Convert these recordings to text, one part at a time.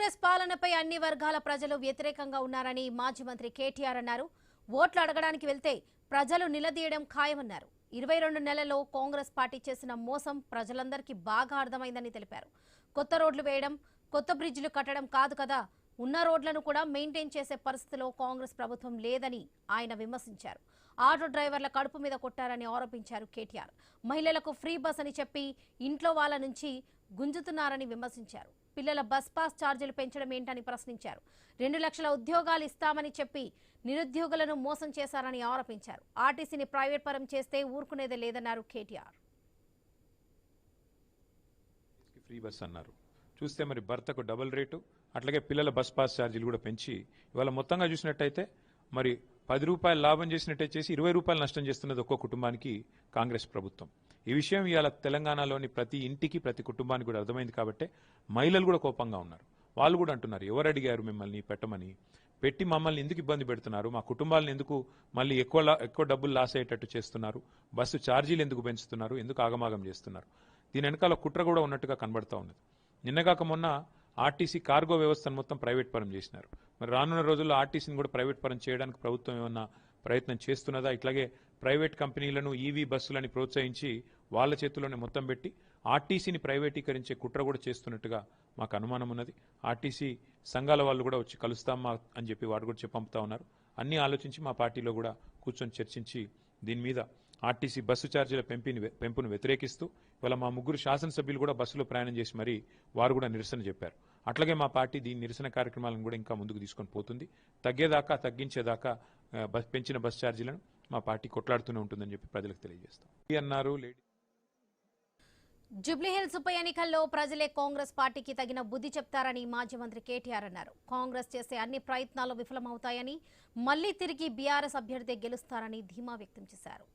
కాంగ్రెస్ పాలనపై అన్ని వర్గాల ప్రజలు వ్యతిరేకంగా ఉన్నారని మాజీ మంత్రి కేటీఆర్ అన్నారు. ఓట్లు అడగడానికి వెళ్తే ప్రజలు నిలదీయడం ఖాయమన్నారు. 22 నెలల్లో కాంగ్రెస్ పార్టీ చేసిన మోసం ప్రజలందరికీ బాగా అర్థమైందని తెలిపారు. కొత్త రోడ్లు వేయడం, కొత్త బ్రిడ్జిలు కట్టడం కాదు కదా, ఉన్న రోడ్లను కూడా మెయింటైన్ చేసే పరిస్థితిలో కాంగ్రెస్ ప్రభుత్వం లేదని ఆయన విమర్శించారు. ఆటో డ్రైవర్ల కడుపు మీద కొట్టారని ఆరోపించారు కేటీఆర్. మహిళలకు ఫ్రీ బస్ అని చెప్పి ఇంట్లో వాళ్ళ నుంచి గుంజుతున్నారని విమర్శించారు. పిల్లల బస్ పాస్ ఛార్జీలు పెంచడం ఏంటని ప్రశ్నించారు. 2 లక్షల ఉద్యోగాలు ఇస్తామని చెప్పి నిరుద్యోగులను మోసం చేశారని ఆరోపించారు. ఆర్టీసీని ప్రైవేట్ పరం చేస్తే ఊరుకునేదే లేదన్నారు కేటీఆర్. ఫ్రీ బస్ అన్నారు, చూస్తే మరి భర్తకు డబుల్ రేటు, అట్లాగే పిల్లల బస్ పాస్ ఛార్జీలు కూడా పెంచి ఇవాళ మొత్తంగా చూసినట్టయితే మరి 10 రూపాయలు లాభం చేసినట్టే చేసి 20 రూపాయలు నష్టం చేస్తున్నది ఒక్కో కుటుంబానికి కాంగ్రెస్ ప్రభుత్వం. ఈ విషయం ఇవాళ తెలంగాణలోని ప్రతి ఇంటికి ప్రతి కుటుంబానికి కూడా అర్థమైంది కాబట్టి మహిళలు కూడా కోపంగా ఉన్నారు. వాళ్ళు కూడా అంటున్నారు, ఎవరు అడిగారు మిమ్మల్ని పెట్టమని, పెట్టి మమ్మల్ని ఎందుకు ఇబ్బంది పెడుతున్నారు, మా కుటుంబాలను ఎందుకు మళ్ళీ ఎక్కువ డబ్బులు లాస్ అయ్యేటట్టు చేస్తున్నారు, బస్సు ఛార్జీలు ఎందుకు పెంచుతున్నారు, ఎందుకు ఆగమాగం చేస్తున్నారు. దీని వెనకాల కుట్ర కూడా ఉన్నట్టుగా కనబడతా ఉన్నది. నిన్నగాక మొన్న ఆర్టీసీ కార్గో వ్యవస్థను మొత్తం ప్రైవేట్ పరం చేసినారు. మరి రానున్న రోజుల్లో ఆర్టీసీని కూడా ప్రైవేట్ పరం చేయడానికి ప్రభుత్వం ఏమన్నా ప్రయత్నం చేస్తున్నదా? ఇట్లాగే ప్రైవేట్ కంపెనీలను ఈవీ బస్సులని ప్రోత్సహించి వాళ్ళ చేతుల్లోనే మొత్తం పెట్టి ఆర్టీసీని ప్రైవేటీకరించే కుట్ర కూడా చేస్తున్నట్టుగా మాకు అనుమానం ఉన్నది. ఆర్టీసీ సంఘాల వాళ్ళు కూడా వచ్చి కలుస్తామా అని చెప్పి వాడు కూడా పంపుతా ఉన్నారు. అన్నీ ఆలోచించి మా పార్టీలో కూడా కూర్చొని చర్చించి దీని మీద ఆర్టీసీ బస్సు ఛార్జీల పెంపును వ్యతిరేకిస్తూ ఇవాళ మా 3 శాసనసభ్యులు కూడా బస్సులో ప్రయాణం చేసి మరీ వారు కూడా నిరసన చెప్పారు. అట్లాగే మా పార్టీ దీని నిరసన కార్యక్రమాలను కూడా ఇంకా ముందుకు తీసుకొని పోతుంది. తగ్గించేదాకా పెంచిన బస్ ఛార్జీలను మా పార్టీ కొట్లాడుతూనే ఉంటుందని చెప్పి ప్రజలకు తెలియజేస్తాం అన్నారు. జూబ్లీహిల్స్ ఉప ఎన్నికల్లో ప్రజలే కాంగ్రెస్ పార్టీకి తగిన బుద్ధి చెప్తారని మాజీ మంత్రి కేటీఆర్ అన్నారు. కాంగ్రెస్ చేసే అన్ని ప్రయత్నాలు విఫలమవుతాయని, మళ్లీ తిరిగి బీఆర్ఎస్ అభ్యర్థి గెలుస్తారని ధీమా వ్యక్తం చేశారు.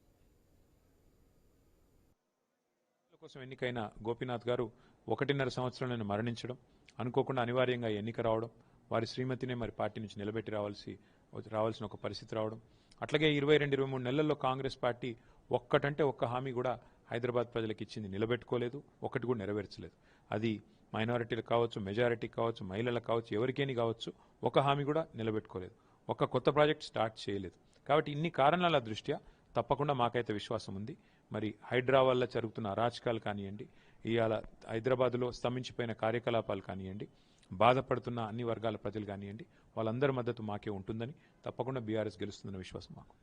కోసం ఎన్నికైన గోపీనాథ్ గారు 1.5 సంవత్సరంలో మరణించడం, అనుకోకుండా అనివార్యంగా ఎన్నిక రావడం, వారి శ్రీమతినే మరి పార్టీ నుంచి నిలబెట్టి రావాల్సిన ఒక పరిస్థితి రావడం, అట్లాగే 22-23 నెలల్లో కాంగ్రెస్ పార్టీ ఒక్క హామీ కూడా హైదరాబాద్ ప్రజలకు ఇచ్చింది నిలబెట్టుకోలేదు, ఒకటి కూడా నెరవేర్చలేదు. అది మైనారిటీలకు కావచ్చు, మెజారిటీకి కావచ్చు, మహిళలకు కావచ్చు, ఎవరికేని కావచ్చు, ఒక హామీ కూడా నిలబెట్టుకోలేదు, ఒక కొత్త ప్రాజెక్ట్ స్టార్ట్ చేయలేదు. కాబట్టి ఇన్ని కారణాల దృష్ట్యా తప్పకుండా మాకైతే విశ్వాసం ఉంది. మరి హైడ్రా వల్ల జరుగుతున్న అరాచకాలు కానివ్వండి, ఇవాళ హైదరాబాద్లో స్తంభించిపోయిన కార్యకలాపాలు కానివ్వండి, బాధపడుతున్న అన్ని వర్గాల ప్రజలు కానివ్వండి, వాళ్ళందరి మద్దతు మాకే ఉంటుందని, తప్పకుండా బీఆర్ఎస్ గెలుస్తుందన్న విశ్వాసం మాకు.